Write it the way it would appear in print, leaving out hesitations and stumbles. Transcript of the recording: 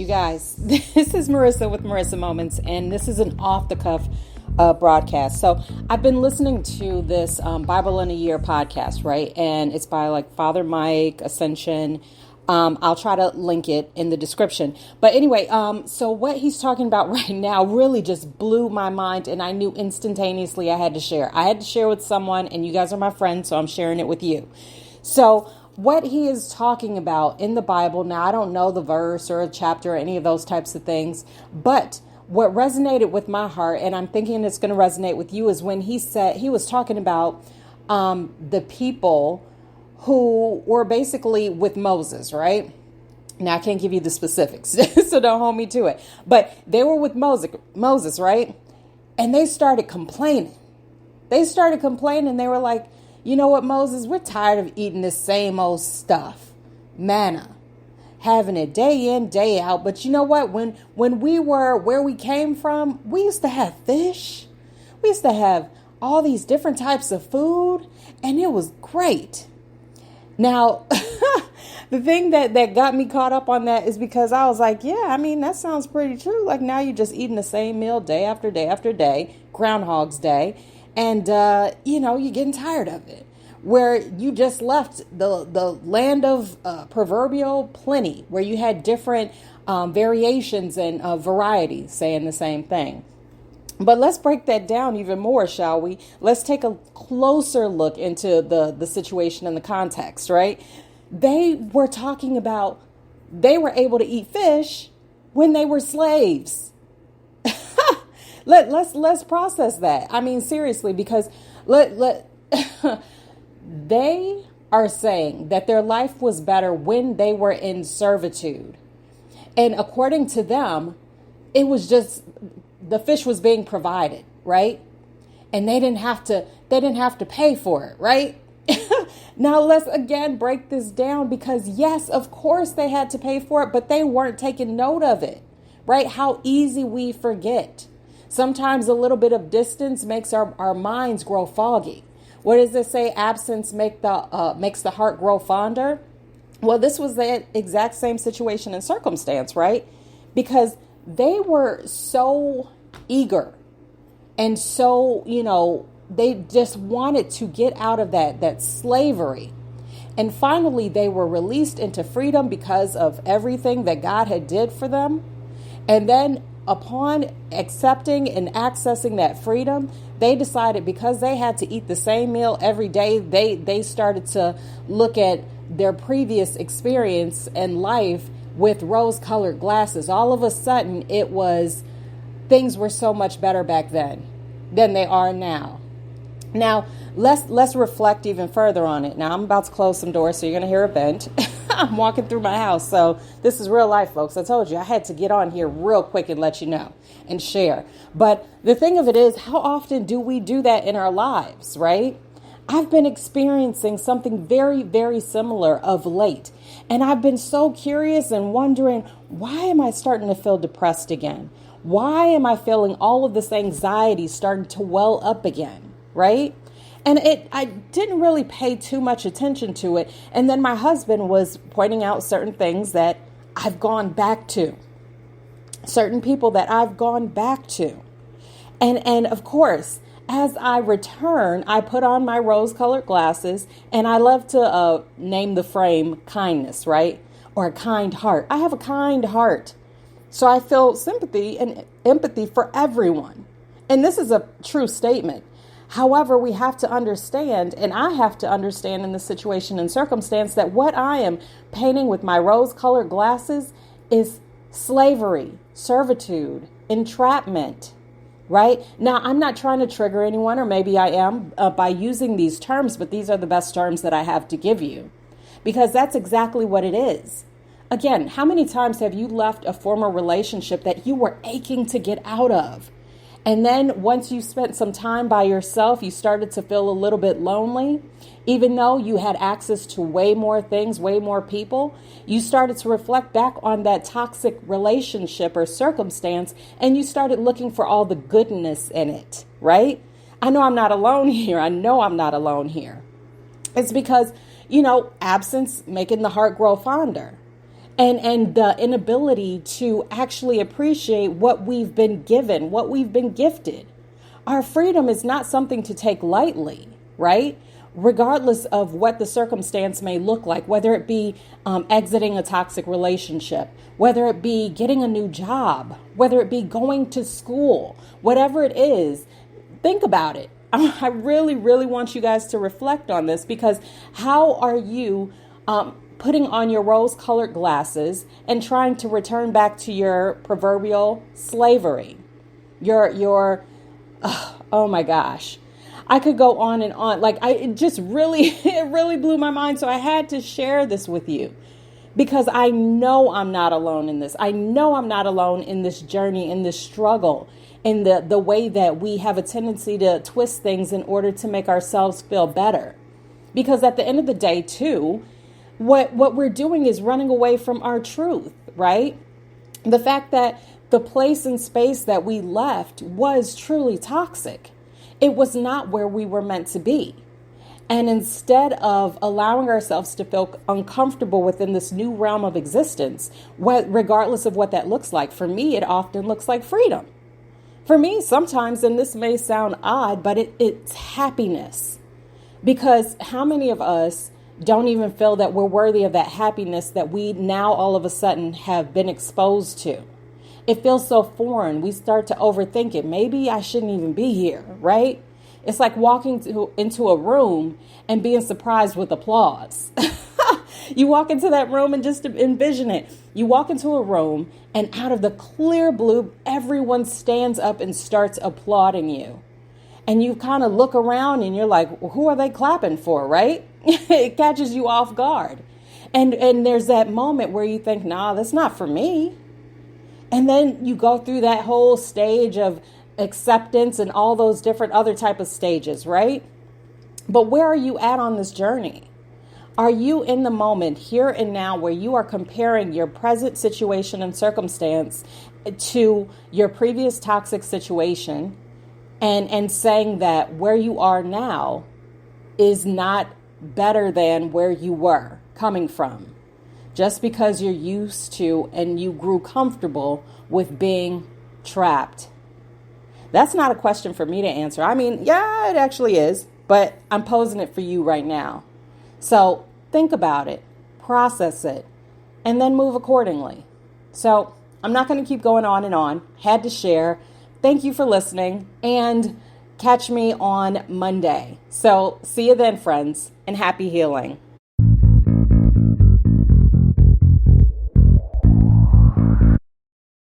you guys. This is Marissa with Marissa Moments, and this is an off-the-cuff broadcast. So I've been listening to this Bible in a Year podcast, right? And it's by like Father Mike Ascension. I'll try to link it in the description. But anyway, so what he's talking about right now really just blew my mind, and I knew instantaneously I had to share. I had to share with someone, and you guys are my friends, so I'm sharing it with you. So what he is talking about in the Bible, now I don't know the verse or a chapter or any of those types of things, but what resonated with my heart, and I'm thinking it's going to resonate with you, is when he said, he was talking about the people who were basically with Moses, right? Now I can't give you the specifics, so don't hold me to it, but they were with Moses, right? And they started complaining. They were like, you know what, Moses, we're tired of eating this same old stuff, manna, having it day in, day out. But you know what? When we were where we came from, we used to have fish. We used to have all these different types of food, and it was great. Now, the thing that got me caught up on that is because I was like, yeah, I mean, that sounds pretty true. Like now you're just eating the same meal day after day after day, Groundhog's Day. And, you're getting tired of it, where you just left the land of proverbial plenty, where you had different variations and varieties saying the same thing. But let's break that down even more, shall we? Let's take a closer look into the situation and the context, right? They were talking about they were able to eat fish when they were slaves. Let's process that. I mean, seriously, because they are saying that their life was better when they were in servitude. And according to them, it was just the fish was being provided, right? And they didn't have to pay for it, right? Now let's again break this down, because yes, of course they had to pay for it, but they weren't taking note of it, right? How easy we forget. Sometimes a little bit of distance makes our minds grow foggy. What does it say? Absence makes the heart grow fonder. Well, this was the exact same situation and circumstance, right? Because they were so eager and so, they just wanted to get out of that slavery. And finally, they were released into freedom because of everything that God had did for them. And then upon accepting and accessing that freedom, they decided, because they had to eat the same meal every day, they started to look at their previous experience and life with rose-colored glasses. All of a sudden, things were so much better back then than they are now. Now, let's reflect even further on it. Now, I'm about to close some doors, so you're going to hear a bend. I'm walking through my house, so this is real life, folks. I told you I had to get on here real quick and let you know and share. But the thing of it is, how often do we do that in our lives, right? I've been experiencing something very, very similar of late, and I've been so curious and wondering, why am I starting to feel depressed again? Why am I feeling all of this anxiety starting to well up again, right? And I didn't really pay too much attention to it. And then my husband was pointing out certain things that I've gone back to, certain people that I've gone back to. And of course, as I return, I put on my rose-colored glasses, and I love to name the frame kindness, right? Or a kind heart. I have a kind heart. So I feel sympathy and empathy for everyone. And this is a true statement. However, we have to understand, and I have to understand in this situation and circumstance, that what I am painting with my rose-colored glasses is slavery, servitude, entrapment, right? Now, I'm not trying to trigger anyone, or maybe I am by using these terms, but these are the best terms that I have to give you, because that's exactly what it is. Again, how many times have you left a former relationship that you were aching to get out of? And then once you spent some time by yourself, you started to feel a little bit lonely. Even though you had access to way more things, way more people, you started to reflect back on that toxic relationship or circumstance, and you started looking for all the goodness in it, right? I know I'm not alone here. It's because, absence making the heart grow fonder. and the inability to actually appreciate what we've been given, what we've been gifted. Our freedom is not something to take lightly, right? Regardless of what the circumstance may look like, whether it be exiting a toxic relationship, whether it be getting a new job, whether it be going to school, whatever it is, think about it. I really, really want you guys to reflect on this, because how are you putting on your rose-colored glasses and trying to return back to your proverbial slavery? Your oh my gosh. I could go on and on. It really blew my mind. So I had to share this with you, because I know I'm not alone in this. I know I'm not alone in this journey, in this struggle, in the way that we have a tendency to twist things in order to make ourselves feel better. Because at the end of the day, too, what we're doing is running away from our truth, right? The fact that the place and space that we left was truly toxic. It was not where we were meant to be. And instead of allowing ourselves to feel uncomfortable within this new realm of existence, regardless of what that looks like, for me, it often looks like freedom. For me, sometimes, and this may sound odd, but it's happiness. Because how many of us don't even feel that we're worthy of that happiness that we now all of a sudden have been exposed to? It feels so foreign. We start to overthink it. Maybe I shouldn't even be here, right? It's like walking into a room and being surprised with applause. You walk into that room and just envision it. You walk into a room and out of the clear blue, everyone stands up and starts applauding you. And you kind of look around and you're like, well, who are they clapping for, right? It catches you off guard. And there's that moment where you think, nah, that's not for me. And then you go through that whole stage of acceptance and all those different other type of stages, right? But where are you at on this journey? Are you in the moment, here and now, where you are comparing your present situation and circumstance to your previous toxic situation and saying that where you are now is not better than where you were coming from? Just because you're used to and you grew comfortable with being trapped. That's not a question for me to answer. I mean, yeah, it actually is, but I'm posing it for you right now. So think about it, process it, and then move accordingly. So I'm not going to keep going on and on. Had to share. Thank you for listening, and catch me on Monday. So see you then, friends, and happy healing.